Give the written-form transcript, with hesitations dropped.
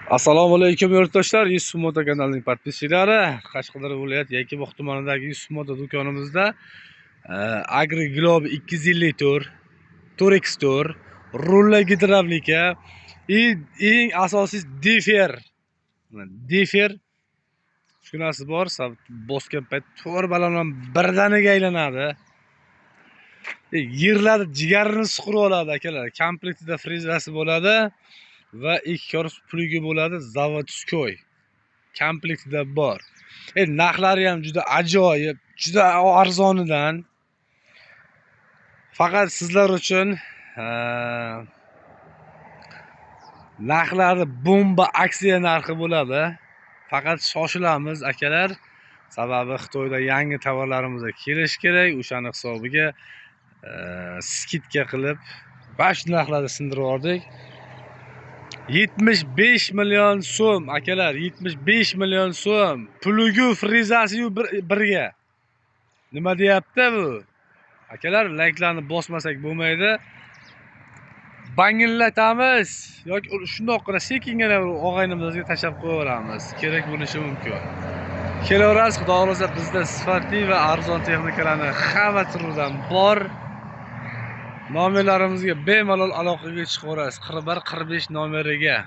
Assalomu alaykum yurtdoshlar, Yusuf Moto kanalining podpischilari. Qashqadaryo viloyati Yakkabog' tumanidagi Yusuf Moto do'konimizda Agri Globe 254, Torex Tour, rulla gidravlika, eng asosiysi Defer shunasi bor. Bosgan payt to'r bilan birdaniga aylanadi. Yerlarni jigarini siqirib oladi akalar. Komplektida frezasi bo'ladi. Va ikki korpus plugi bo'ladi, zavodskoy komplektida bor. Narxlari ham juda ajoyib, juda arzonidan. Faqat sizlar uchun narxlari bomba aksiya narxi bo'ladi. Faqat shoshilamiz akalar. Sababi Xitoyda yangi tovarlarimiz kelish kerak. O'shaning hisobiga skidka qilib bash narxlarni sindirib oldik. 75 million so'm akalar, 75 million so'm. Plugi frezasi birga. Nima deyapti bu? Akalar, layklarni bosmasak bo'lmaydi. Bangillatamiz yoki shundoqqina sekingina og'aynimizga tashlab qo'yaveramiz. Kerak bo'lishi mumkin. Kelaverasiz, xudo xolasa bizda sifatli va arzon texnikalarni hamma turidan bor. Nomerlarimizga bemalol aloqaga chiqaverasiz. 41 45 nomeriga.